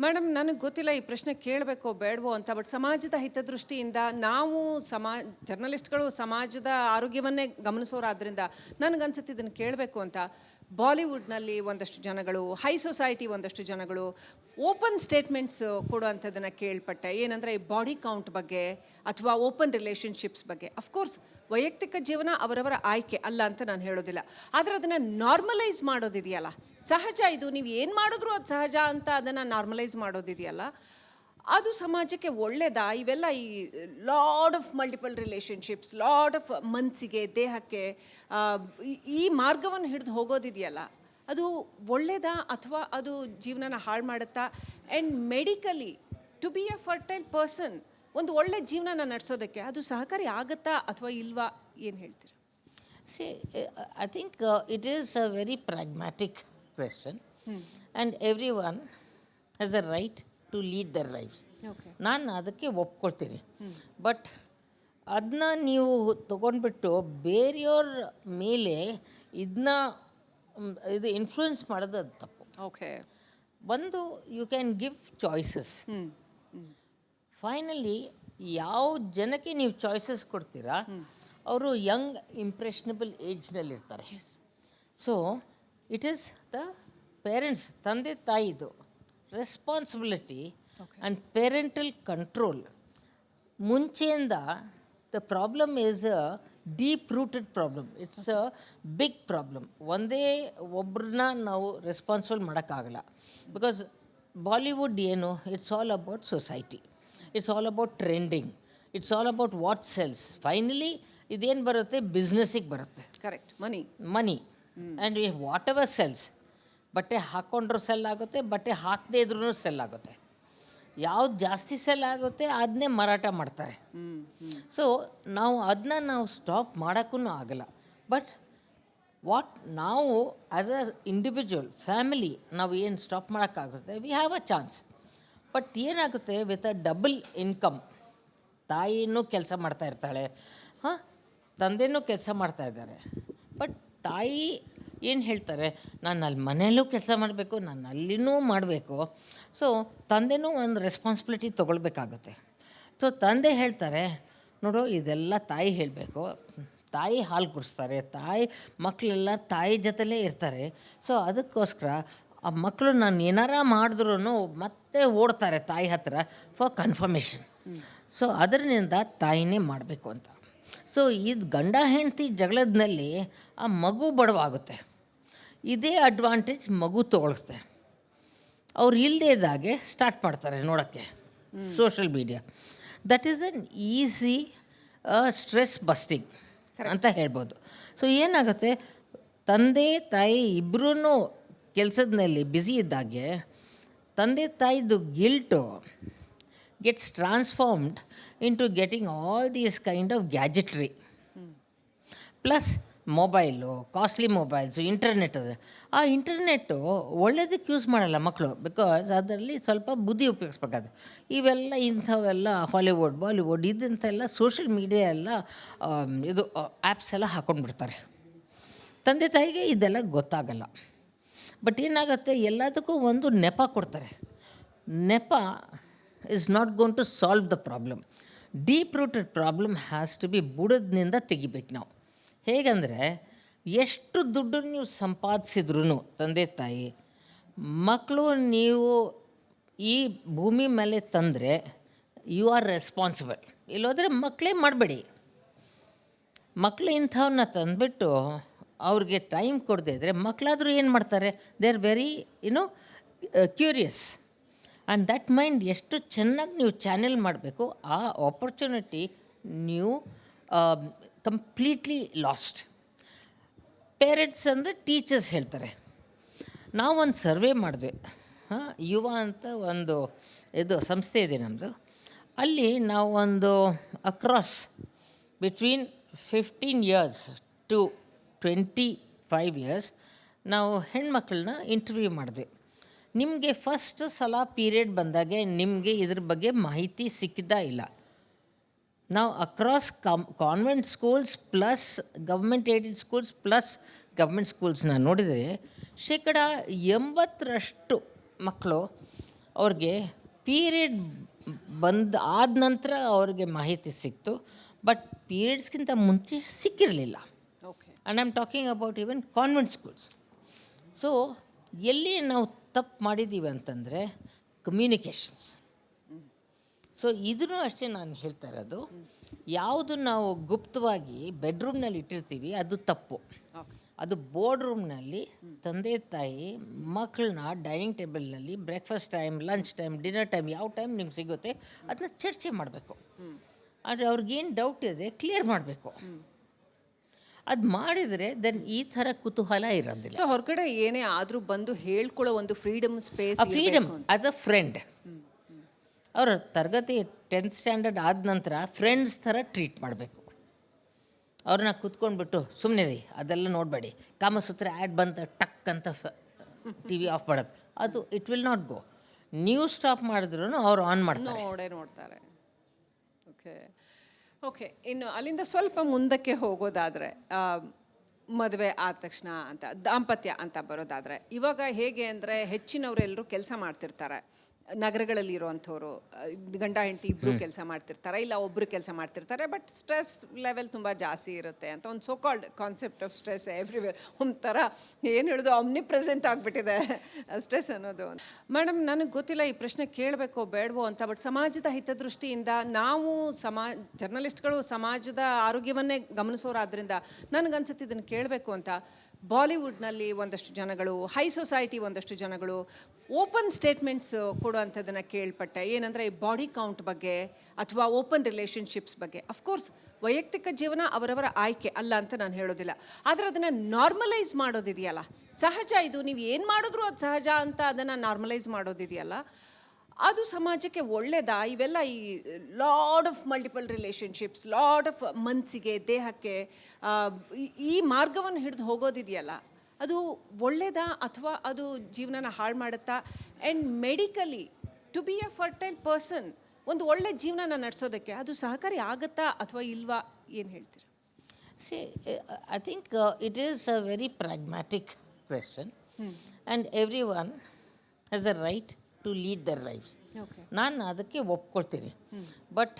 Madam, ನನಗೆ ಗೊತ್ತಿಲ್ಲ ಈ ಪ್ರಶ್ನೆ ಕೇಳಬೇಕೋ ಬೇಡವೋ ಅಂತ, ಬಟ್ ಸಮಾಜದ ಹಿತದೃಷ್ಟಿಯಿಂದ ನಾವು ಜರ್ನಲಿಸ್ಟ್ಗಳು ಸಮಾಜದ ಆರೋಗ್ಯವನ್ನೇ ಗಮನಿಸೋರಾದ್ರಿಂದ ನನಗನ್ಸುತ್ತೆ ಇದನ್ನು ಕೇಳಬೇಕು ಅಂತ. ಬಾಲಿವುಡ್ನಲ್ಲಿ ಒಂದಷ್ಟು ಜನಗಳು, ಹೈ ಸೊಸೈಟಿ ಒಂದಷ್ಟು ಜನಗಳು ಓಪನ್ ಸ್ಟೇಟ್ಮೆಂಟ್ಸ್ ಕೊಡುವಂಥದ್ದನ್ನು ಕೇಳ್ಪಟ್ಟೆ. ಏನಂದರೆ ಈ ಬಾಡಿ ಕೌಂಟ್ ಬಗ್ಗೆ ಅಥವಾ ಓಪನ್ ರಿಲೇಷನ್ಶಿಪ್ಸ್ ಬಗ್ಗೆ. ಅಫ್ಕೋರ್ಸ್ ವೈಯಕ್ತಿಕ ಜೀವನ ಅವರವರ ಆಯ್ಕೆ ಅಲ್ಲ ಅಂತ ನಾನು ಹೇಳೋದಿಲ್ಲ, ಆದರೆ ಅದನ್ನು ನಾರ್ಮಲೈಸ್ ಮಾಡೋದಿದೆಯಲ್ಲ, ಸಹಜ ಇದು, ನೀವು ಏನು ಮಾಡಿದ್ರು ಅದು ಸಹಜ ಅಂತ ಅದನ್ನು ನಾರ್ಮಲೈಸ್ ಮಾಡೋದಿದೆಯಲ್ಲ, ಅದು ಸಮಾಜಕ್ಕೆ ಒಳ್ಳೆಯದಾ? ಇವೆಲ್ಲ ಈ lot of multiple relationships, lot of ಮನಸ್ಸಿಗೆ, ದೇಹಕ್ಕೆ ಈ ಮಾರ್ಗವನ್ನು ಹಿಡಿದು ಹೋಗೋದಿದೆಯಲ್ಲ, ಅದು ಒಳ್ಳೆಯದಾ ಅಥವಾ ಅದು ಜೀವನನ ಹಾಳು ಮಾಡುತ್ತಾ? And medically to be a fertile person, ಒಂದು ಒಳ್ಳೆ ಜೀವನನ ನಡೆಸೋದಕ್ಕೆ ಅದು ಸಹಕಾರಿ ಆಗುತ್ತಾ ಅಥವಾ ಇಲ್ವಾ? ಏನು ಹೇಳ್ತೀರಾ? See, I think it is a very pragmatic question, and everyone has a right to lead their lives. ನಾನು ಅದಕ್ಕೆ ಒಪ್ಕೊಳ್ತೀನಿ. ಬಟ್ ಅದನ್ನ ನೀವು ತೊಗೊಂಡ್ಬಿಟ್ಟು ಬೇರೆಯವ್ರ ಮೇಲೆ ಇದು ಇನ್ಫ್ಲೂಯೆನ್ಸ್ ಮಾಡೋದು ಅದು ತಪ್ಪು. ಓಕೆ, ಒಂದು you can give choices. Finally ಯಾವ ಜನಕ್ಕೆ ನೀವು ಚಾಯ್ಸಸ್ ಕೊಡ್ತೀರಾ ಅವರು ಯಂಗ್ ಇಂಪ್ರೆಷನಬಲ್ ಏಜ್ನಲ್ಲಿರ್ತಾರೆ. So it is the parents, ತಂದೆ ತಾಯಿದು ರೆಸ್ಪಾನ್ಸಿಬಿಲಿಟಿ ಆ್ಯಂಡ್ ಪೇರೆಂಟಲ್ ಕಂಟ್ರೋಲ್. ಮುಂಚೆಯಿಂದ the problem is a deep rooted problem. It's a big problem. ಒಂದೇ ಒಬ್ಬರನ್ನ ನಾವು ರೆಸ್ಪಾನ್ಸಿಬಲ್ ಮಾಡೋಕ್ಕಾಗಲ್ಲ. ಬಿಕಾಸ್ ಬಾಲಿವುಡ್ ಏನು, it's all about society, it's all about trending, it's all about what sells. Finally ಇದೇನು ಬರುತ್ತೆ, ಬಿಸ್ನೆಸ್ಸಿಗೆ ಬರುತ್ತೆ. Correct, money. And what ever cells. ಬಟ್ಟೆ ಹಾಕ್ಕೊಂಡ್ರೂ ಸೆಲ್ ಆಗುತ್ತೆ, ಬಟ್ಟೆ ಹಾಕದೇ ಇದ್ರೂ ಸೆಲ್ ಆಗುತ್ತೆ. ಯಾವ್ದು ಜಾಸ್ತಿ ಸೆಲ್ ಆಗುತ್ತೆ ಅದನ್ನೇ ಮಾರಾಟ ಮಾಡ್ತಾರೆ. ಸೊ ನಾವು ಸ್ಟಾಪ್ ಮಾಡೋಕ್ಕೂ ಆಗಲ್ಲ. ಬಟ್ ನಾವು ಆ್ಯಸ್ ಅ ಇಂಡಿವಿಜುವಲ್ ಫ್ಯಾಮಿಲಿ ನಾವು ಏನು ಸ್ಟಾಪ್ ಮಾಡೋಕ್ಕಾಗುತ್ತೆ, we have a chance. But ಏನಾಗುತ್ತೆ, ವಿತ್ ಅ ಡಬಲ್ ಇನ್ಕಮ್, ತಾಯಿನೂ ಕೆಲಸ ಮಾಡ್ತಾ ಇರ್ತಾಳೆ, ತಂದೆನೂ ಕೆಲಸ ಮಾಡ್ತಾ ಇದ್ದಾರೆ. ಬಟ್ ತಾಯಿ ಏನು ಹೇಳ್ತಾರೆ, ನಾನು ಅಲ್ಲಿ ಮನೆಯಲ್ಲೂ ಕೆಲಸ ಮಾಡಬೇಕು, ನಾನು ಅಲ್ಲಿನೂ ಮಾಡಬೇಕು. ಸೊ ತಂದೆನೂ ಒಂದು ರೆಸ್ಪಾನ್ಸಿಬಿಲಿಟಿ ತೊಗೊಳ್ಬೇಕಾಗುತ್ತೆ. ಸೊ ತಂದೆ ಹೇಳ್ತಾರೆ, ನೋಡು ಇದೆಲ್ಲ ತಾಯಿ ಹೇಳಬೇಕು, ತಾಯಿ ಹಾಲು ಕುಡಿಸ್ತಾರೆ, ಮಕ್ಕಳೆಲ್ಲ ತಾಯಿ ಜೊತೆಲೇ ಇರ್ತಾರೆ. ಸೊ ಅದಕ್ಕೋಸ್ಕರ ಆ ಮಕ್ಕಳು ನಾನು ಏನಾರ ಮಾಡಿದ್ರೂ ಮತ್ತೆ ಓಡ್ತಾರೆ ತಾಯಿ ಹತ್ರ ಫಾರ್ ಕನ್ಫರ್ಮೇಷನ್. ಸೊ ಅದರಿಂದ ತಾಯಿನೇ ಮಾಡಬೇಕು ಅಂತ. ಸೊ ಇದು ಗಂಡ ಹೆಂಡತಿ ಜಗಳದಲ್ಲಿ ಆ ಮಗು ಬಡವಾಗುತ್ತೆ. ಇದೇ ಅಡ್ವಾಂಟೇಜ್ ಮಗು ತೊಗೊಳುತ್ತೆ. ಅವ್ರು ಇಲ್ಲದೇ ಇದ್ದಾಗೆ ಸ್ಟಾರ್ಟ್ ಮಾಡ್ತಾರೆ ನೋಡೋಕ್ಕೆ social media. That is an easy stress busting ಅಂತ ಹೇಳ್ಬೋದು. ಸೊ ಏನಾಗುತ್ತೆ, ತಂದೆ ತಾಯಿ ಇಬ್ಬರೂ ಕೆಲಸದಲ್ಲಿ ಬ್ಯುಸಿ ಇದ್ದಾಗೆ ತಂದೆ ತಾಯಿದು guilt gets transformed into getting all these kind of gadgetry. Plus mobile, costly mobiles, internet. ಆ ಇಂಟರ್ನೆಟ್ಟು ಒಳ್ಳೇದಕ್ಕೆ ಯೂಸ್ ಮಾಡಲ್ಲ ಮಕ್ಕಳು, ಬಿಕಾಸ್ ಅದರಲ್ಲಿ ಸ್ವಲ್ಪ ಬುದ್ಧಿ ಉಪಯೋಗಿಸ್ಬೇಕಾದ್ರೆ. ಇಂಥವೆಲ್ಲ ಹಾಲಿವುಡ್, ಬಾಲಿವುಡ್ ಇದಂತೆಲ್ಲ ಸೋಷಿಯಲ್ ಮೀಡಿಯಾ ಎಲ್ಲ ಇದು ಆ್ಯಪ್ಸ್ ಎಲ್ಲ ಹಾಕ್ಕೊಂಡ್ಬಿಡ್ತಾರೆ. ತಂದೆ ತಾಯಿಗೆ ಇದೆಲ್ಲ ಗೊತ್ತಾಗಲ್ಲ. ಬಟ್ ಏನಾಗುತ್ತೆ, ಎಲ್ಲದಕ್ಕೂ ಒಂದು ನೆಪ ಕೊಡ್ತಾರೆ. ನೆಪ is not going to solve the problem. Deep rooted problem has to be ಬುಡದಿಂದ ತೆಗಿಬೇಕು ನಾವು. ಹೇಗಂದರೆ, ಎಷ್ಟು ದುಡ್ಡು ನೀವು ಸಂಪಾದಿಸಿದ್ರೂ ತಂದೆ ತಾಯಿ, ಮಕ್ಕಳು ನೀವು ಈ ಭೂಮಿ ಮೇಲೆ ತಂದರೆ ಯು ಆರ್ ರೆಸ್ಪಾನ್ಸಿಬಲ್. ಇಲ್ಲೋದ್ರೆ ಮಕ್ಕಳೇ ಮಾಡಬೇಡಿ. ಮಕ್ಕಳು ಇಂಥವನ್ನ ತಂದುಬಿಟ್ಟು ಅವ್ರಿಗೆ ಟೈಮ್ ಕೊಡದೇ ಇದ್ದರೆ ಮಕ್ಕಳಾದರೂ ಏನು ಮಾಡ್ತಾರೆ, they are very curious. And that mind ಎಷ್ಟು ಚೆನ್ನಾಗಿ ನೀವು ಚಾನೆಲ್ ಮಾಡಬೇಕು, ಆ ಆಪರ್ಚುನಿಟಿ ನೀವು ಕಂಪ್ಲೀಟ್ಲಿ ಲಾಸ್ಟ್. ಪೇರೆಂಟ್ಸ್ ಅಂದರೆ ಟೀಚರ್ಸ್ ಹೇಳ್ತಾರೆ. ನಾವೊಂದು ಸರ್ವೆ ಮಾಡಿದ್ವಿ, ಯುವ ಅಂತ ಒಂದು ಸಂಸ್ಥೆ ಇದೆ ನಮ್ಮದು. ಅಲ್ಲಿ ನಾವು ಒಂದು across between 15 years to 25 years ನಾವು ಹೆಣ್ಮಕ್ಳನ್ನ ಇಂಟರ್ವ್ಯೂ ಮಾಡಿದ್ವಿ. ನಿಮಗೆ ಫಸ್ಟ್ ಸಲ ಪೀರಿಯಡ್ ಬಂದಾಗೆ ನಿಮಗೆ ಇದ್ರ ಬಗ್ಗೆ ಮಾಹಿತಿ ಸಿಕ್ಕಿದ್ದ ಇಲ್ಲ. ನಾವು across convent schools plus government aided schools plus government ಸ್ಕೂಲ್ಸ್ನ ನೋಡಿದರೆ 80% ಮಕ್ಕಳು ಅವ್ರಿಗೆ ಪೀರಿಯಡ್ ಆದ ನಂತರ ಅವ್ರಿಗೆ ಮಾಹಿತಿ ಸಿಕ್ತು, ಬಟ್ ಪೀರಿಯಡ್ಸ್ಗಿಂತ ಮುಂಚೆ ಸಿಕ್ಕಿರಲಿಲ್ಲ. Okay. And I am talking about even convent schools. So ಎಲ್ಲಿ ನಾವು ತಪ್ಪು ಮಾಡಿದ್ದೀವಿ ಅಂತಂದರೆ ಕಮ್ಯುನಿಕೇಷನ್ಸ್. ಸೊ ಇದನ್ನು ಅಷ್ಟೇ ನಾನು ಹೇಳ್ತಾ ಇರೋದು, ಯಾವುದು ನಾವು ಗುಪ್ತವಾಗಿ ಬೆಡ್ರೂಮ್ನಲ್ಲಿ ಇಟ್ಟಿರ್ತೀವಿ ಅದು ತಪ್ಪು. ಓಕೆ. ಅದು ಬೋರ್ಡ್ ರೂಮ್ನಲ್ಲಿ ತಂದೆ ತಾಯಿ ಮಕ್ಕಳನ್ನ ಡೈನಿಂಗ್ ಟೇಬಲ್ನಲ್ಲಿ breakfast time, lunch time, dinner time, ಯಾವ ಟೈಮ್ ನಿಮ್ಗೆ ಸಿಗುತ್ತೆ ಅದನ್ನ ಚರ್ಚೆ ಮಾಡಬೇಕು. ಆದರೆ ಅವ್ರಿಗೇನು ಡೌಟ್ ಇದೆ ಕ್ಲಿಯರ್ ಮಾಡಬೇಕು. ಅದು ಮಾಡಿದರೆ ದೆನ್ ಈ ಥರ ಕುತೂಹಲ ಇರೋದಿಲ್ಲ. ಸೊ ಹೊರಗಡೆ ಏನೇ ಆದರೂ ಬಂದು ಹೇಳ್ಕೊಳ್ಳೋ ಒಂದು ಫ್ರೀಡಮ್ ಸ್ಪೇಸ್, ಆ ಫ್ರೀಡಮ್ ಆ್ಯಸ್ ಅ ಫ್ರೆಂಡ್. ಅವರ ತರಗತಿ 10th ಸ್ಟ್ಯಾಂಡರ್ಡ್ ಆದ ನಂತರ ಫ್ರೆಂಡ್ಸ್ ಥರ ಟ್ರೀಟ್ ಮಾಡಬೇಕು. ಅವ್ರನ್ನ ಕೂತ್ಕೊಂಡ್ಬಿಟ್ಟು ಸುಮ್ಮನೆ ರೀ ಅದೆಲ್ಲ ನೋಡಬೇಡಿ, ಕಾಮಸೂತ್ರ ಆ್ಯಡ್ ಬಂತ ಟಕ್ ಅಂತ ಟಿ ವಿ ಆಫ್ ಮಾಡೋದು, ಅದು ಇಟ್ ವಿಲ್ ನಾಟ್ ಗೋ. ನೀವು ಸ್ಟಾಪ್ ಮಾಡಿದ್ರು ಅವ್ರು ಆನ್ ಮಾಡ್ತಾರೆ, ನೋಡ್ತಾರೆ. ಓಕೆ. ಓಕೆ. ಇನ್ನು ಅಲ್ಲಿಂದ ಸ್ವಲ್ಪ ಮುಂದಕ್ಕೆ ಹೋಗೋದಾದರೆ, ಮದುವೆ ಆದ ತಕ್ಷಣ ಅಂತ ದಾಂಪತ್ಯ ಅಂತ ಬರೋದಾದರೆ, ಇವಾಗ ಹೇಗೆ ಅಂದರೆ ಹೆಚ್ಚಿನವರೆಲ್ಲರೂ ಕೆಲಸ ಮಾಡ್ತಿರ್ತಾರೆ. ನಗರಗಳಲ್ಲಿ ಇರುವಂಥವ್ರು ಗಂಡ ಹೆಂಡತಿ ಇಬ್ಬರು ಕೆಲಸ ಮಾಡ್ತಿರ್ತಾರೆ, ಇಲ್ಲ ಒಬ್ಬರು ಕೆಲಸ ಮಾಡ್ತಿರ್ತಾರೆ. ಬಟ್ ಸ್ಟ್ರೆಸ್ ಲೆವೆಲ್ ತುಂಬ ಜಾಸ್ತಿ ಇರುತ್ತೆ ಅಂತ ಒಂದು so called concept of stress everywhere. ಒಂಥರ ಏನು ಹೇಳೋದು, ಆಮ್ನಿ ಪ್ರೆಸೆಂಟ್ ಆಗಿಬಿಟ್ಟಿದೆ ಸ್ಟ್ರೆಸ್ ಅನ್ನೋದು. ಮೇಡಮ್, ನನಗೆ ಗೊತ್ತಿಲ್ಲ ಈ ಪ್ರಶ್ನೆ ಕೇಳಬೇಕೋ ಬೇಡವೋ ಅಂತ, ಬಟ್ ಸಮಾಜದ ಹಿತದೃಷ್ಟಿಯಿಂದ ನಾವು ಜರ್ನಲಿಸ್ಟ್ಗಳು ಸಮಾಜದ ಆರೋಗ್ಯವನ್ನೇ ಗಮನಿಸೋರಾದ್ರಿಂದ ನನಗನ್ಸುತ್ತೆ ಇದನ್ನು ಕೇಳಬೇಕು ಅಂತ. ಬಾಲಿವುಡ್ನಲ್ಲಿ ಒಂದಷ್ಟು ಜನಗಳು, ಹೈ ಸೊಸೈಟಿ ಒಂದಷ್ಟು ಜನಗಳು ಓಪನ್ ಸ್ಟೇಟ್ಮೆಂಟ್ಸ್ ಕೊಡುವಂಥದ್ದನ್ನು ಕೇಳ್ಪಟ್ಟೆ. ಏನಂದರೆ ಬಾಡಿ ಕೌಂಟ್ ಬಗ್ಗೆ ಅಥವಾ ಓಪನ್ ರಿಲೇಷನ್ಶಿಪ್ಸ್ ಬಗ್ಗೆ. ಅಫ್ಕೋರ್ಸ್ ವೈಯಕ್ತಿಕ ಜೀವನ ಅವರವರ ಆಯ್ಕೆ ಅಲ್ಲ ಅಂತ ನಾನು ಹೇಳೋದಿಲ್ಲ, ಆದರೆ ಅದನ್ನು ನಾರ್ಮಲೈಸ್ ಮಾಡೋದಿದೆಯಲ್ಲ, ಸಹಜ ಇದು, ನೀವು ಏನು ಮಾಡಿದ್ರು ಅದು ಸಹಜ ಅಂತ ಅದನ್ನು ನಾರ್ಮಲೈಸ್ ಮಾಡೋದಿದೆಯಲ್ಲ, ಅದು ಸಮಾಜಕ್ಕೆ ಒಳ್ಳೆಯದಾ? ಇವೆಲ್ಲ ಈ lot of multiple relationships, lot of ಮನಸ್ಸಿಗೆ, ದೇಹಕ್ಕೆ ಈ ಮಾರ್ಗವನ್ನು ಹಿಡಿದು ಹೋಗೋದಿದೆಯಲ್ಲ, ಅದು ಒಳ್ಳೆಯದಾ ಅಥವಾ ಅದು ಜೀವನನ ಹಾಳು ಮಾಡುತ್ತಾ? And medically to be a fertile person, ಒಂದು ಒಳ್ಳೆ ಜೀವನನ ನಡೆಸೋದಕ್ಕೆ ಅದು ಸಹಕಾರಿ ಆಗುತ್ತಾ ಅಥವಾ ಇಲ್ವಾ? ಏನು ಹೇಳ್ತೀರಾ? See, I think it is a very pragmatic question and every one has a right to lead their lives. ನಾನು ಅದಕ್ಕೆ ಒಪ್ಕೊಳ್ತೀನಿ. ಬಟ್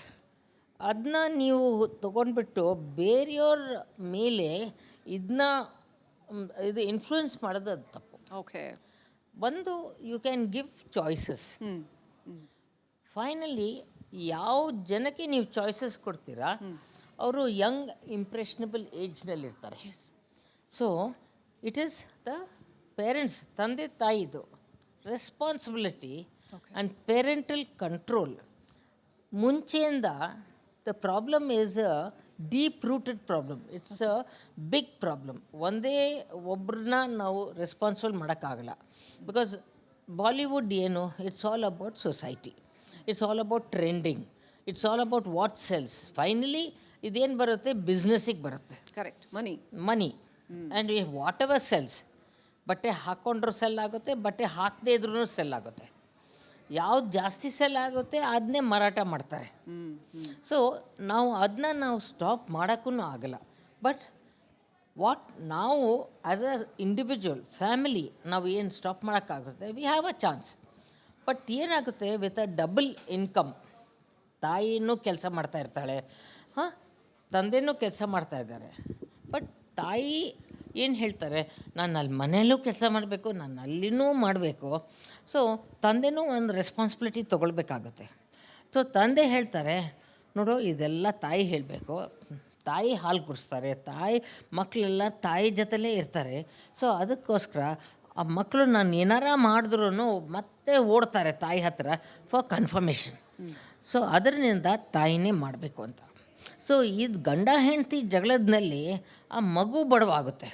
ಅದನ್ನ ನೀವು ತೊಗೊಂಡ್ಬಿಟ್ಟು ಬೇರೆಯವ್ರ ಮೇಲೆ ಇದು ಇನ್ಫ್ಲೂಯೆನ್ಸ್ ಮಾಡೋದು ಅದು ತಪ್ಪು. ಓಕೆ. ಒಂದು you can give choices. Finally ಯಾವ ಜನಕ್ಕೆ ನೀವು ಚಾಯ್ಸಸ್ ಕೊಡ್ತೀರಾ ಅವರು ಯಂಗ್ ಇಂಪ್ರೆಷನಬಲ್ ಏಜ್ನಲ್ಲಿರ್ತಾರೆ. So it is the parents, ತಂದೆ ತಾಯಿದು ರೆಸ್ಪಾನ್ಸಿಬಿಲಿಟಿ ಆ್ಯಂಡ್ ಪೇರೆಂಟಲ್ ಕಂಟ್ರೋಲ್. ಮುಂಚೆಯಿಂದ the problem is a deep rooted problem. It's a big problem. ಒಂದೇ ಒಬ್ಬರನ್ನ ನಾವು ರೆಸ್ಪಾನ್ಸಿಬಲ್ ಮಾಡೋಕ್ಕಾಗಲ್ಲ. ಬಿಕಾಸ್ ಬಾಲಿವುಡ್ ಏನು, it's all about society, it's all about trending, it's all about what sells. Finally ಇದೇನು ಬರುತ್ತೆ, ಬಿಸ್ನೆಸ್ಸಿಗೆ ಬರುತ್ತೆ. Correct. Money and what ever cells. ಬಟ್ಟೆ ಹಾಕ್ಕೊಂಡ್ರೂ ಸೆಲ್ ಆಗುತ್ತೆ, ಬಟ್ಟೆ ಹಾಕದೇ ಇದ್ರೂ ಸೆಲ್ ಆಗುತ್ತೆ. ಯಾವ್ದು ಜಾಸ್ತಿ ಸೆಲ್ ಆಗುತ್ತೆ ಅದನ್ನೇ ಮಾರಾಟ ಮಾಡ್ತಾರೆ. ಸೊ ನಾವು ಸ್ಟಾಪ್ ಮಾಡೋಕ್ಕೂ ಆಗಲ್ಲ. ಬಟ್ ನಾವು ಆ್ಯಸ್ ಅ ಇಂಡಿವಿಜುವಲ್ ಫ್ಯಾಮಿಲಿ ನಾವು ಏನು ಸ್ಟಾಪ್ ಮಾಡೋಕ್ಕಾಗುತ್ತೆ, we have a chance. But ಏನಾಗುತ್ತೆ, ವಿತ್ ಅ ಡಬಲ್ ಇನ್ಕಮ್, ತಾಯಿನೂ ಕೆಲಸ ಮಾಡ್ತಾ ಇರ್ತಾಳೆ, ತಂದೆನೂ ಕೆಲಸ ಮಾಡ್ತಾ ಇದ್ದಾರೆ. ಬಟ್ ತಾಯಿ ಏನು ಹೇಳ್ತಾರೆ, ನಾನು ಅಲ್ಲಿ ಮನೆಯಲ್ಲೂ ಕೆಲಸ ಮಾಡಬೇಕು, ನಾನು ಅಲ್ಲಿನೂ ಮಾಡಬೇಕು. ಸೊ ತಂದೆನೂ ಒಂದು ರೆಸ್ಪಾನ್ಸಿಬಿಲಿಟಿ ತೊಗೊಳ್ಬೇಕಾಗುತ್ತೆ. ಸೊ ತಂದೆ ಹೇಳ್ತಾರೆ, ನೋಡು ಇದೆಲ್ಲ ತಾಯಿ ಹೇಳಬೇಕು, ತಾಯಿ ಹಾಲು ಕುಡಿಸ್ತಾರೆ, ಮಕ್ಕಳೆಲ್ಲ ತಾಯಿ ಜೊತೆಲೇ ಇರ್ತಾರೆ. ಸೊ ಅದಕ್ಕೋಸ್ಕರ ಆ ಮಕ್ಕಳು ನಾನು ಏನಾರ ಮಾಡಿದ್ರೂ ಮತ್ತೆ ಓಡ್ತಾರೆ ತಾಯಿ ಹತ್ರ ಫಾರ್ ಕನ್ಫರ್ಮೇಷನ್. ಸೊ ಅದರಿಂದ ತಾಯಿನೇ ಮಾಡಬೇಕು ಅಂತ. ಸೊ ಇದು ಗಂಡ ಹೆಂಡತಿ ಜಗಳದಲ್ಲಿ ಆ ಮಗು ಬಡವಾಗುತ್ತೆ.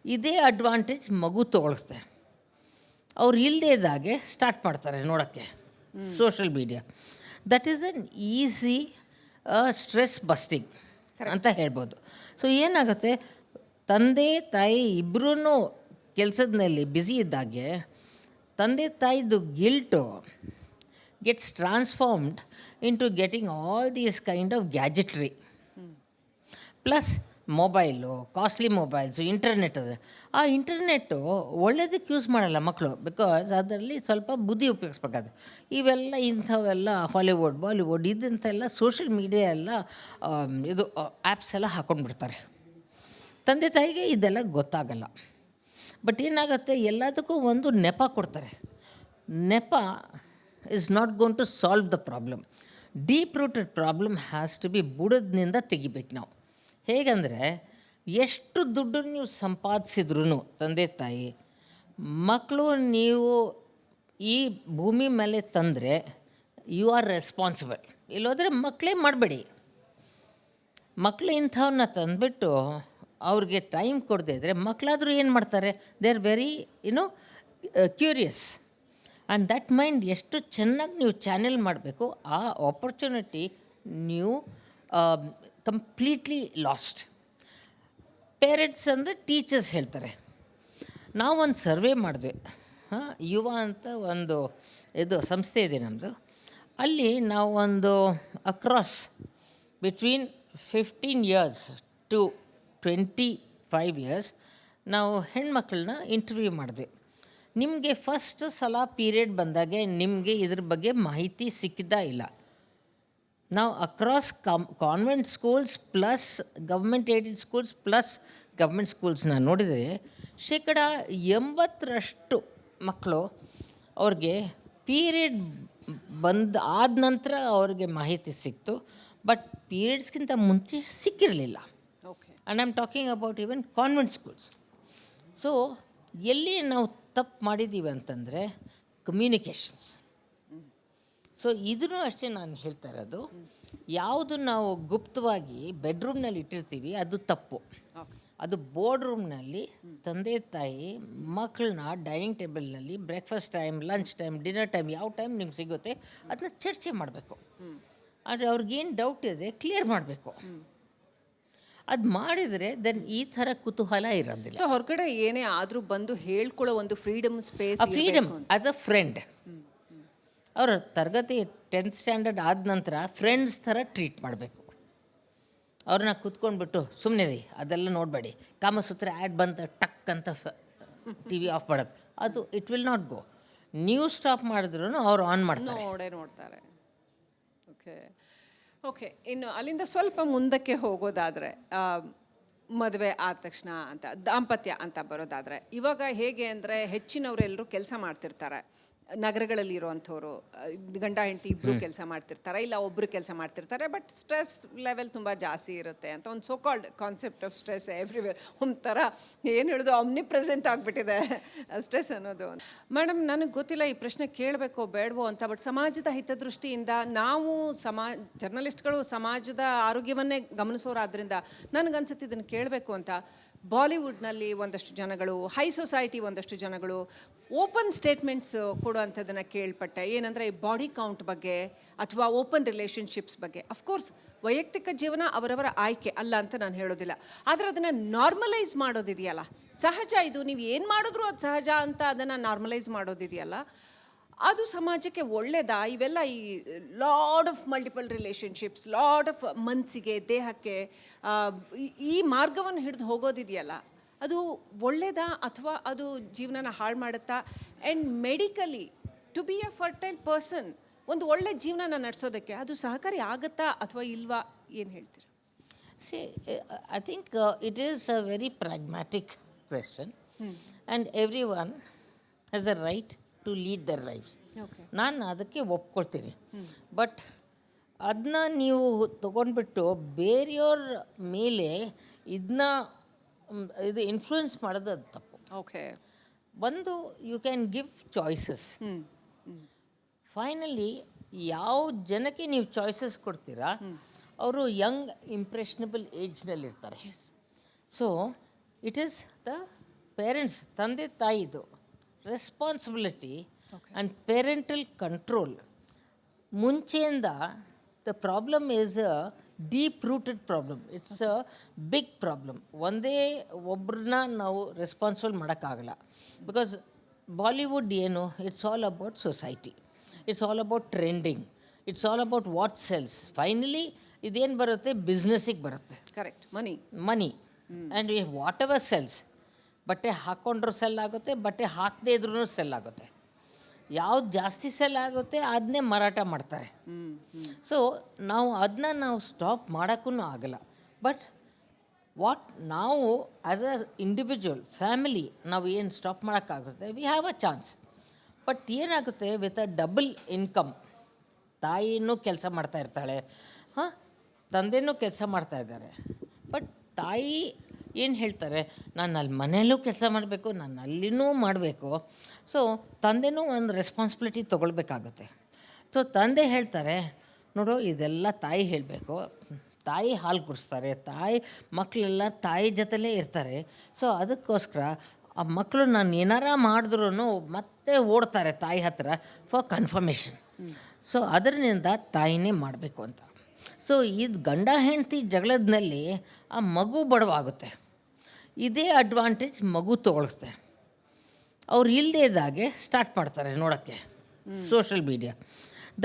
ಇದೇ ಅಡ್ವಾಂಟೇಜ್ ಮಗು ತೊಗೊಳುತ್ತೆ. ಅವ್ರು ಇಲ್ಲದೇ ಇದ್ದಾಗೆ ಸ್ಟಾರ್ಟ್ ಮಾಡ್ತಾರೆ ನೋಡೋಕ್ಕೆ social media. That is an easy stress busting ಅಂತ ಹೇಳ್ಬೋದು. ಸೊ ಏನಾಗುತ್ತೆ, ತಂದೆ ತಾಯಿ ಇಬ್ಬರೂ ಕೆಲಸದಲ್ಲಿ ಬ್ಯುಸಿ ಇದ್ದಾಗೆ ತಂದೆ ತಾಯಿದು guilt gets transformed into getting all these kind of gadgetry. Plus mobile, costly mobiles, internet ಅದ. ಆ ಇಂಟರ್ನೆಟ್ಟು ಒಳ್ಳೇದಕ್ಕೆ ಯೂಸ್ ಮಾಡಲ್ಲ ಮಕ್ಕಳು, ಬಿಕಾಸ್ ಅದರಲ್ಲಿ ಸ್ವಲ್ಪ ಬುದ್ಧಿ ಉಪಯೋಗಿಸ್ಬೇಕಾದ್ರೆ. ಇವೆಲ್ಲ ಇಂಥವೆಲ್ಲ ಹಾಲಿವುಡ್, ಬಾಲಿವುಡ್ ಇದಂತೆಲ್ಲ ಸೋಷಿಯಲ್ ಮೀಡಿಯಾ ಎಲ್ಲ ಇದು ಆ್ಯಪ್ಸ್ ಎಲ್ಲ ಹಾಕ್ಕೊಂಡ್ಬಿಡ್ತಾರೆ. ತಂದೆ ತಾಯಿಗೆ ಇದೆಲ್ಲ ಗೊತ್ತಾಗಲ್ಲ. ಬಟ್ ಏನಾಗುತ್ತೆ, ಎಲ್ಲದಕ್ಕೂ ಒಂದು ನೆಪ ಕೊಡ್ತಾರೆ. ನೆಪ is not going to solve the problem. Deep rooted problem has to be ಬುಡದಿಂದ ತೆಗಿಬೇಕು ನಾವು. ಹೇಗಂದರೆ, ಎಷ್ಟು ದುಡ್ಡು ನೀವು ಸಂಪಾದಿಸಿದ್ರೂ ತಂದೆ ತಾಯಿ, ಮಕ್ಕಳು ನೀವು ಈ ಭೂಮಿ ಮೇಲೆ ತಂದರೆ ಯು ಆರ್ ರೆಸ್ಪಾನ್ಸಿಬಲ್. ಇಲ್ಲೋದ್ರೆ ಮಕ್ಕಳೇ ಮಾಡಬೇಡಿ. ಮಕ್ಕಳು ಇಂಥವನ್ನ ತಂದುಬಿಟ್ಟು ಅವ್ರಿಗೆ ಟೈಮ್ ಕೊಡದೇ ಇದ್ದರೆ ಮಕ್ಕಳಾದರೂ ಏನು ಮಾಡ್ತಾರೆ? They are very curious. And that mind ಎಷ್ಟು ಚೆನ್ನಾಗಿ ನೀವು ಚಾನೆಲ್ ಮಾಡಬೇಕು, ಆ ಆಪರ್ಚುನಿಟಿ ನೀವು ಕಂಪ್ಲೀಟ್ಲಿ ಲಾಸ್ಟ್. ಪೇರೆಂಟ್ಸ್ ಅಂದರೆ ಟೀಚರ್ಸ್ ಹೇಳ್ತಾರೆ. ನಾವೊಂದು ಸರ್ವೆ ಮಾಡಿದ್ವಿ, ಯುವ ಅಂತ ಒಂದು ಇದು ಸಂಸ್ಥೆ ಇದೆ ನಮ್ಮದು. ಅಲ್ಲಿ ನಾವು ಒಂದು across between 15 years to 25 years ನಾವು ಹೆಣ್ಮಕ್ಳನ್ನ ಇಂಟರ್ವ್ಯೂ ಮಾಡಿದ್ವಿ. ನಿಮಗೆ ಫಸ್ಟ್ ಸಲ ಪೀರಿಯಡ್ ಬಂದಾಗೆ ನಿಮಗೆ ಇದ್ರ ಬಗ್ಗೆ ಮಾಹಿತಿ ಸಿಕ್ಕಿದ್ದ ಇಲ್ಲ. ನಾವು across convent schools plus government aided schools plus government ಸ್ಕೂಲ್ಸ್ನ ನೋಡಿದರೆ 80% ಮಕ್ಕಳು ಅವ್ರಿಗೆ ಪೀರಿಯಡ್ ಆದ ನಂತರ ಅವ್ರಿಗೆ ಮಾಹಿತಿ ಸಿಕ್ತು. ಬಟ್ ಪೀರಿಯಡ್ಸ್ಗಿಂತ ಮುಂಚೆ ಸಿಕ್ಕಿರಲಿಲ್ಲ. Okay. And I am talking about even convent schools. So ಎಲ್ಲಿ ನಾವು ತಪ್ಪು ಮಾಡಿದ್ದೀವಿ ಅಂತಂದರೆ ಕಮ್ಯುನಿಕೇಷನ್ಸ್. ಸೊ ಇದನ್ನು ಅಷ್ಟೇ ನಾನು ಹೇಳ್ತಾ ಇರೋದು, ಯಾವುದು ನಾವು ಗುಪ್ತವಾಗಿ ಬೆಡ್ರೂಮ್ನಲ್ಲಿ ಇಟ್ಟಿರ್ತೀವಿ ಅದು ತಪ್ಪು. ಅದು ಬೋರ್ಡ್ ರೂಮ್ನಲ್ಲಿ ತಂದೆ ತಾಯಿ ಮಕ್ಕಳನ್ನ ಡೈನಿಂಗ್ ಟೇಬಲ್ನಲ್ಲಿ breakfast time, lunch time, dinner time, ಯಾವ ಟೈಮ್ ನಿಮ್ಗೆ ಸಿಗುತ್ತೆ ಅದನ್ನ ಚರ್ಚೆ ಮಾಡಬೇಕು. ಆದರೆ ಅವ್ರಿಗೇನು ಡೌಟ್ ಇದೆ ಕ್ಲಿಯರ್ ಮಾಡಬೇಕು. ಅದು ಮಾಡಿದರೆ ದೆನ್ ಈ ಥರ ಕುತೂಹಲ ಇರೋದಿಲ್ಲ. ಸೊ ಹೊರಗಡೆ ಏನೇ ಆದರೂ ಬಂದು ಹೇಳ್ಕೊಳ್ಳೋ ಒಂದು freedom space, freedom as a friend. ಅವರ ತರಗತಿ 10th ಸ್ಟ್ಯಾಂಡರ್ಡ್ ಆದ ನಂತರ ಫ್ರೆಂಡ್ಸ್ ಥರ ಟ್ರೀಟ್ ಮಾಡಬೇಕು. ಅವ್ರನ್ನ ಕೂತ್ಕೊಂಡ್ಬಿಟ್ಟು ಸುಮ್ಮನೆ ರೀ ಅದೆಲ್ಲ ನೋಡಬೇಡಿ, ಕಾಮಸೂತ್ರ ಆ್ಯಡ್ ಬಂತ ಟಕ್ ಅಂತ ಟಿ ವಿ ಆಫ್ ಮಾಡೋದು, ಅದು ಇಟ್ ವಿಲ್ ನಾಟ್ ಗೋ. ನೀವು ಸ್ಟಾಪ್ ಮಾಡಿದ್ರು ಅವ್ರು ಆನ್ ಮಾಡ್ತಾರೆ, ನೋಡ್ತಾರೆ. Okay okay. ಇನ್ನು ಅಲ್ಲಿಂದ ಸ್ವಲ್ಪ ಮುಂದಕ್ಕೆ ಹೋಗೋದಾದರೆ, ಮದುವೆ ಆದ ತಕ್ಷಣ ಅಂತ ದಾಂಪತ್ಯ ಅಂತ ಬರೋದಾದರೆ, ಇವಾಗ ಹೇಗೆ ಅಂದರೆ ಹೆಚ್ಚಿನವರೆಲ್ಲರೂ ಕೆಲಸ ಮಾಡ್ತಿರ್ತಾರೆ. ನಗರಗಳಲ್ಲಿ ಇರೋವಂಥವ್ರು ಗಂಡ ಹೆಂಡತಿ ಇಬ್ಬರು ಕೆಲಸ ಮಾಡ್ತಿರ್ತಾರೆ, ಇಲ್ಲ ಒಬ್ಬರು ಕೆಲಸ ಮಾಡ್ತಿರ್ತಾರೆ. ಬಟ್ ಸ್ಟ್ರೆಸ್ ಲೆವೆಲ್ ತುಂಬ ಜಾಸ್ತಿ ಇರುತ್ತೆ ಅಂತ ಒಂದು so called concept of stress everywhere. ಒಂಥರ ಏನು ಹೇಳೋದು, ಆಮ್ನಿ ಪ್ರೆಸೆಂಟ್ ಆಗಿಬಿಟ್ಟಿದೆ ಸ್ಟ್ರೆಸ್ ಅನ್ನೋದು. ಮೇಡಮ್, ನನಗೆ ಗೊತ್ತಿಲ್ಲ ಈ ಪ್ರಶ್ನೆ ಕೇಳಬೇಕೋ ಬೇಡವೋ ಅಂತ, ಬಟ್ ಸಮಾಜದ ಹಿತದೃಷ್ಟಿಯಿಂದ ನಾವು ಜರ್ನಲಿಸ್ಟ್ಗಳು ಸಮಾಜದ ಆರೋಗ್ಯವನ್ನೇ ಗಮನಿಸೋರಾದ್ರಿಂದ ನನಗನ್ಸುತ್ತೆ ಇದನ್ನು ಕೇಳಬೇಕು ಅಂತ. ಬಾಲಿವುಡ್ನಲ್ಲಿ ಒಂದಷ್ಟು ಜನಗಳು, ಹೈ ಸೊಸೈಟಿ ಒಂದಷ್ಟು ಜನಗಳು ಓಪನ್ ಸ್ಟೇಟ್ಮೆಂಟ್ಸ್ ಕೊಡುವಂಥದ್ದನ್ನು ಕೇಳ್ಪಟ್ಟೆ. ಏನಂದರೆ ಬಾಡಿ ಕೌಂಟ್ ಬಗ್ಗೆ ಅಥವಾ ಓಪನ್ ರಿಲೇಷನ್ಶಿಪ್ಸ್ ಬಗ್ಗೆ. ಅಫ್ಕೋರ್ಸ್ ವೈಯಕ್ತಿಕ ಜೀವನ ಅವರವರ ಆಯ್ಕೆ ಅಲ್ಲ ಅಂತ ನಾನು ಹೇಳೋದಿಲ್ಲ, ಆದರೆ ಅದನ್ನು ನಾರ್ಮಲೈಸ್ ಮಾಡೋದಿದೆಯಲ್ಲ, ಸಹಜ ಇದು, ನೀವು ಏನು ಮಾಡಿದ್ರು ಅದು ಸಹಜ ಅಂತ ಅದನ್ನು ನಾರ್ಮಲೈಸ್ ಮಾಡೋದಿದೆಯಲ್ಲ, ಅದು ಸಮಾಜಕ್ಕೆ ಒಳ್ಳೆಯದಾ? ಇವೆಲ್ಲ ಈ lot of multiple relationships, lot of ಮನಸ್ಸಿಗೆ, ದೇಹಕ್ಕೆ ಈ ಮಾರ್ಗವನ್ನು ಹಿಡಿದು ಹೋಗೋದಿದೆಯಲ್ಲ, ಅದು ಒಳ್ಳೆಯದಾ ಅಥವಾ ಅದು ಜೀವನನ ಹಾಳು ಮಾಡುತ್ತಾ? And medically to be a fertile person, ಒಂದು ಒಳ್ಳೆ ಜೀವನನ ನಡೆಸೋದಕ್ಕೆ ಅದು ಸಹಕಾರಿ ಆಗುತ್ತಾ ಅಥವಾ ಇಲ್ವಾ? ಏನು ಹೇಳ್ತೀರಾ? See, I think it is a very pragmatic question, and everyone has a right to lead their lives. ನಾನು ಅದಕ್ಕೆ ಒಪ್ಕೊಳ್ತೀನಿ. ಬಟ್ ಅದನ್ನ ನೀವು ತೊಗೊಂಡ್ಬಿಟ್ಟು ಬೇರೆಯವ್ರ ಮೇಲೆ ಇದನ್ನ ಇದು ಇನ್ಫ್ಲೂಯೆನ್ಸ್ ಮಾಡೋದು ಅದು ತಪ್ಪು. ಓಕೆ. ಒಂದು you can give choices. Finally ಯಾವ ಜನಕ್ಕೆ ನೀವು ಚಾಯ್ಸಸ್ ಕೊಡ್ತೀರಾ ಅವರು ಯಂಗ್ ಇಂಪ್ರೆಷನಬಲ್ ಏಜ್ನಲ್ಲಿರ್ತಾರೆ. So it is the parents, ತಂದೆ ತಾಯಿದು ರೆಸ್ಪಾನ್ಸಿಬಿಲಿಟಿ ಆ್ಯಂಡ್ ಪೇರೆಂಟಲ್ ಕಂಟ್ರೋಲ್. ಮುಂಚೆಯಿಂದ the problem is a deep rooted problem. It's a big problem. ಒಂದೇ ಒಬ್ಬರನ್ನ ನಾವು ರೆಸ್ಪಾನ್ಸಿಬಲ್ ಮಾಡೋಕ್ಕಾಗಲ್ಲ. ಬಿಕಾಸ್ ಬಾಲಿವುಡ್ ಏನು, it's all about society, it's all about trending, it's all about what sells. Finally ಇದೇನು ಬರುತ್ತೆ, ಬಿಸ್ನೆಸ್ಸಿಗೆ ಬರುತ್ತೆ. Correct, money. And what ever cells, ಬಟ್ಟೆ ಹಾಕ್ಕೊಂಡ್ರೂ ಸೆಲ್ ಆಗುತ್ತೆ, ಬಟ್ಟೆ ಹಾಕದೇ ಇದ್ರೂ ಸೆಲ್ ಆಗುತ್ತೆ. ಯಾವ್ದು ಜಾಸ್ತಿ ಸೆಲ್ ಆಗುತ್ತೆ ಅದನ್ನೇ ಮಾರಾಟ ಮಾಡ್ತಾರೆ. ಸೊ ನಾವು ಸ್ಟಾಪ್ ಮಾಡೋಕ್ಕೂ ಆಗಲ್ಲ. ಬಟ್ ನಾವು ಆ್ಯಸ್ ಅ ಇಂಡಿವಿಜುವಲ್ ಫ್ಯಾಮಿಲಿ ನಾವು ಏನು ಸ್ಟಾಪ್ ಮಾಡೋಕ್ಕಾಗುತ್ತೆ, we have a chance. But ಏನಾಗುತ್ತೆ, ವಿತ್ ಅ ಡಬಲ್ ಇನ್ಕಮ್, ತಾಯಿನೂ ಕೆಲಸ ಮಾಡ್ತಾ ಇರ್ತಾಳೆ, ತಂದೆನೂ ಕೆಲಸ ಮಾಡ್ತಾಯಿದ್ದಾರೆ. ಬಟ್ ತಾಯಿ ಏನು ಹೇಳ್ತಾರೆ, ನಾನು ಅಲ್ಲಿ ಮನೆಯಲ್ಲೂ ಕೆಲಸ ಮಾಡಬೇಕು, ನಾನು ಅಲ್ಲಿನೂ ಮಾಡಬೇಕು. ಸೊ ತಂದೆನೂ ಒಂದು ರೆಸ್ಪಾನ್ಸಿಬಿಲಿಟಿ ತೊಗೊಳ್ಬೇಕಾಗುತ್ತೆ. ಸೊ ತಂದೆ ಹೇಳ್ತಾರೆ, ನೋಡು ಇದೆಲ್ಲ ತಾಯಿ ಹೇಳಬೇಕು, ತಾಯಿ ಹಾಲು ಕುಡಿಸ್ತಾರೆ, ಮಕ್ಕಳೆಲ್ಲ ತಾಯಿ ಜೊತೆಲೇ ಇರ್ತಾರೆ. ಸೊ ಅದಕ್ಕೋಸ್ಕರ ಆ ಮಕ್ಕಳು ನಾನು ಏನಾರ ಮಾಡಿದ್ರೂ ಮತ್ತೆ ಓಡ್ತಾರೆ ತಾಯಿ ಹತ್ರ ಫಾರ್ ಕನ್ಫರ್ಮೇಷನ್. ಸೊ ಅದರಿಂದ ತಾಯಿನೇ ಮಾಡಬೇಕು ಅಂತ. ಸೊ ಇದು ಗಂಡ ಹೆಂಡತಿ ಜಗಳದಲ್ಲಿ ಆ ಮಗು ಬಡವಾಗುತ್ತೆ. ಇದೇ ಅಡ್ವಾಂಟೇಜ್ ಮಗು ತೊಗೊಳುತ್ತೆ. ಅವ್ರು ಇಲ್ಲದೇ ಇದ್ದಾಗೆ ಸ್ಟಾರ್ಟ್ ಮಾಡ್ತಾರೆ ನೋಡೋಕ್ಕೆ social media.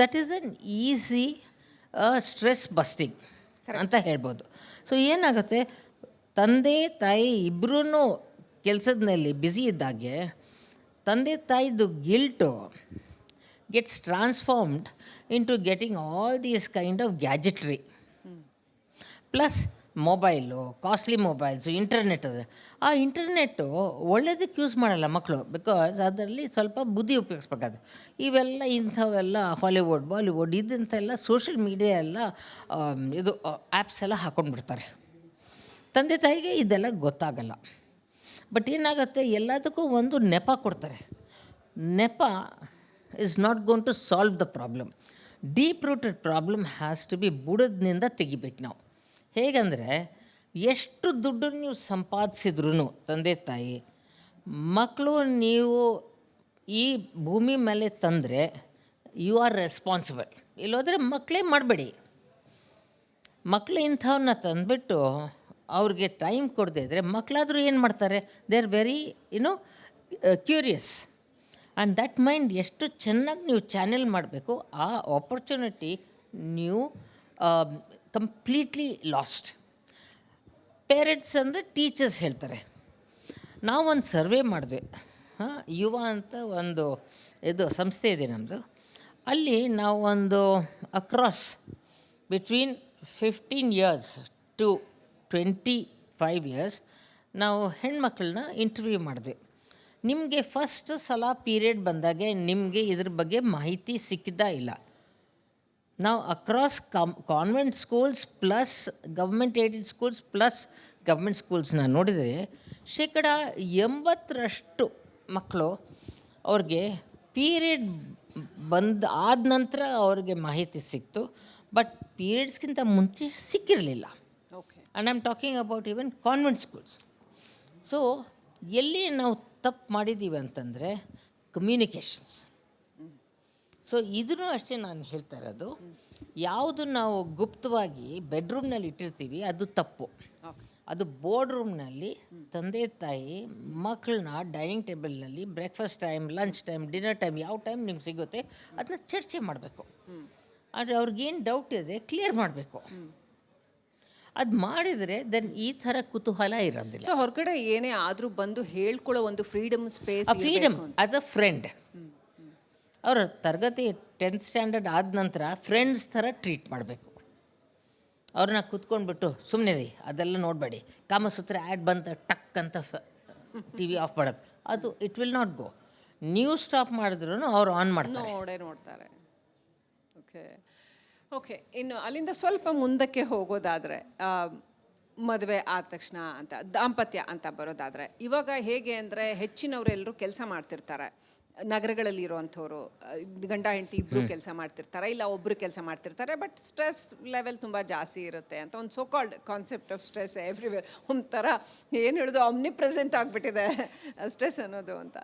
That is an easy stress busting ಅಂತ ಹೇಳ್ಬೋದು. ಸೊ ಏನಾಗುತ್ತೆ, ತಂದೆ ತಾಯಿ ಇಬ್ಬರೂ ಕೆಲಸದಲ್ಲಿ ಬ್ಯುಸಿ ಇದ್ದಾಗೆ ತಂದೆ ತಾಯಿದು ಗಿಲ್ಟು gets transformed into getting all these kind of gadgetry. Plus mobile, costly mobiles, internet ಅದ. ಆ ಇಂಟರ್ನೆಟ್ಟು ಒಳ್ಳೇದಕ್ಕೆ ಯೂಸ್ ಮಾಡಲ್ಲ ಮಕ್ಕಳು, ಬಿಕಾಸ್ ಅದರಲ್ಲಿ ಸ್ವಲ್ಪ ಬುದ್ಧಿ ಉಪಯೋಗಿಸ್ಬೇಕಾದ್ರೆ. ಇವೆಲ್ಲ ಇಂಥವೆಲ್ಲ ಹಾಲಿವುಡ್, ಬಾಲಿವುಡ್ ಇದಂತೆಲ್ಲ ಸೋಷಿಯಲ್ ಮೀಡಿಯಾ ಎಲ್ಲ ಇದು ಆ್ಯಪ್ಸ್ ಎಲ್ಲ ಹಾಕ್ಕೊಂಡ್ಬಿಡ್ತಾರೆ. ತಂದೆ ತಾಯಿಗೆ ಇದೆಲ್ಲ ಗೊತ್ತಾಗಲ್ಲ. ಬಟ್ ಏನಾಗುತ್ತೆ, ಎಲ್ಲದಕ್ಕೂ ಒಂದು ನೆಪ ಕೊಡ್ತಾರೆ. ನೆಪ is not going to solve the problem. Deep rooted problem has to be ಬುಡದಿಂದ ತೆಗಿಬೇಕು ನಾವು. ಹೇಗಂದರೆ, ಎಷ್ಟು ದುಡ್ಡು ನೀವು ಸಂಪಾದಿಸಿದ್ರೂ ತಂದೆ ತಾಯಿ, ಮಕ್ಕಳು ನೀವು ಈ ಭೂಮಿ ಮೇಲೆ ತಂದರೆ ಯು ಆರ್ ರೆಸ್ಪಾನ್ಸಿಬಲ್. ಇಲ್ಲೋದ್ರೆ ಮಕ್ಕಳೇ ಮಾಡಬೇಡಿ. ಮಕ್ಕಳು ಇಂಥವನ್ನ ತಂದುಬಿಟ್ಟು ಅವ್ರಿಗೆ ಟೈಮ್ ಕೊಡದೇ ಇದ್ದರೆ ಮಕ್ಕಳಾದರೂ ಏನು ಮಾಡ್ತಾರೆ, they are very curious. And that mind ಎಷ್ಟು ಚೆನ್ನಾಗಿ ನೀವು ಚಾನೆಲ್ ಮಾಡಬೇಕು, ಆ ಆಪರ್ಚುನಿಟಿ ನೀವು ಕಂಪ್ಲೀಟ್ಲಿ ಲಾಸ್ಟ್. ಪೇರೆಂಟ್ಸ್ ಅಂದರೆ ಟೀಚರ್ಸ್ ಹೇಳ್ತಾರೆ. ನಾವೊಂದು ಸರ್ವೆ ಮಾಡಿದ್ವಿ, ಯುವ ಅಂತ ಒಂದು ಸಂಸ್ಥೆ ಇದೆ ನಮ್ಮದು. ಅಲ್ಲಿ ನಾವು ಒಂದು across between 15 years to 25 years ನಾವು ಹೆಣ್ಮಕ್ಳನ್ನ ಇಂಟರ್ವ್ಯೂ ಮಾಡಿದ್ವಿ. ನಿಮಗೆ ಫಸ್ಟ್ ಸಲ ಪೀರಿಯಡ್ ಬಂದಾಗೆ ನಿಮಗೆ ಇದ್ರ ಬಗ್ಗೆ ಮಾಹಿತಿ ಸಿಕ್ಕಿದ್ದ ಇಲ್ಲ. ನಾವು across convent schools plus government aided schools plus government ಸ್ಕೂಲ್ಸ್ನ ನೋಡಿದರೆ 80% ಮಕ್ಕಳು ಅವ್ರಿಗೆ ಪೀರಿಯಡ್ ಆದ ನಂತರ ಅವ್ರಿಗೆ ಮಾಹಿತಿ ಸಿಕ್ತು. ಬಟ್ ಪೀರಿಯಡ್ಸ್ಗಿಂತ ಮುಂಚೆ ಸಿಕ್ಕಿರಲಿಲ್ಲ. Okay. And I am talking about even convent schools. So ಎಲ್ಲಿ ನಾವು ತಪ್ಪು ಮಾಡಿದ್ದೀವಿ ಅಂತಂದರೆ ಕಮ್ಯುನಿಕೇಷನ್ಸ್. ಸೊ ಇದನ್ನು ಅಷ್ಟೇ ನಾನು ಹೇಳ್ತಾ ಇರೋದು, ಯಾವುದು ನಾವು ಗುಪ್ತವಾಗಿ ಬೆಡ್ರೂಮ್ನಲ್ಲಿ ಇಟ್ಟಿರ್ತೀವಿ ಅದು ತಪ್ಪು. ಅದು ಬೋರ್ಡ್ ರೂಮ್ನಲ್ಲಿ ತಂದೆ ತಾಯಿ ಮಕ್ಕಳನ್ನ ಡೈನಿಂಗ್ ಟೇಬಲ್ನಲ್ಲಿ breakfast time, lunch time, dinner time, ಯಾವ ಟೈಮ್ ನಿಮ್ಗೆ ಸಿಗುತ್ತೆ ಅದನ್ನ ಚರ್ಚೆ ಮಾಡಬೇಕು. ಆದರೆ ಅವ್ರಿಗೇನು ಡೌಟ್ ಇದೆ ಕ್ಲಿಯರ್ ಮಾಡಬೇಕು. ಅದು ಮಾಡಿದರೆ ದೆನ್ ಈ ಥರ ಕುತೂಹಲ ಇರೋದಿಲ್ಲ. ಸೊ ಹೊರಗಡೆ ಏನೇ ಆದರೂ ಬಂದು ಹೇಳ್ಕೊಳ್ಳೋ ಒಂದು freedom space, freedom as a friend. ಅವರ ತರಗತಿ 10th ಸ್ಟ್ಯಾಂಡರ್ಡ್ ಆದ ನಂತರ ಫ್ರೆಂಡ್ಸ್ ಥರ ಟ್ರೀಟ್ ಮಾಡಬೇಕು. ಅವ್ರನ್ನ ಕೂತ್ಕೊಂಡ್ಬಿಟ್ಟು ಸುಮ್ಮನೆ ರೀ ಅದೆಲ್ಲ ನೋಡಬೇಡಿ, ಕಾಮಸೂತ್ರ ಆ್ಯಡ್ ಬಂತ ಟಕ್ ಅಂತ TV ಆಫ್ ಮಾಡೋದು, ಅದು ಇಟ್ ವಿಲ್ ನಾಟ್ ಗೋ. ನೀವು ಸ್ಟಾಪ್ ಮಾಡಿದ್ರು ಅವ್ರು ಆನ್ ಮಾಡ್ತಾರೆ, ನೋಡ್ತಾರೆ. ಓಕೆ. ಇನ್ನು ಅಲ್ಲಿಂದ ಸ್ವಲ್ಪ ಮುಂದಕ್ಕೆ ಹೋಗೋದಾದರೆ, ಮದುವೆ ಆದ ತಕ್ಷಣ ಅಂತ ದಾಂಪತ್ಯ ಅಂತ ಬರೋದಾದರೆ, ಇವಾಗ ಹೇಗೆ ಅಂದರೆ ಹೆಚ್ಚಿನವರೆಲ್ಲರೂ ಕೆಲಸ ಮಾಡ್ತಿರ್ತಾರೆ. ನಗರಗಳಲ್ಲಿ ಇರೋವಂಥವ್ರು ಗಂಡ ಹೆಂಡತಿ ಇಬ್ಬರು ಕೆಲಸ ಮಾಡ್ತಿರ್ತಾರೆ, ಇಲ್ಲ ಒಬ್ಬರು ಕೆಲಸ ಮಾಡ್ತಿರ್ತಾರೆ. ಬಟ್ ಸ್ಟ್ರೆಸ್ ಲೆವೆಲ್ ತುಂಬ ಜಾಸ್ತಿ ಇರುತ್ತೆ ಅಂತ ಒಂದು so called concept of stress everywhere. ಒಂಥರ ಏನು ಹೇಳೋದು, ಆಮ್ನಿ ಪ್ರೆಸೆಂಟ್ ಆಗಿಬಿಟ್ಟಿದೆ ಸ್ಟ್ರೆಸ್ ಅನ್ನೋದು ಅಂತ.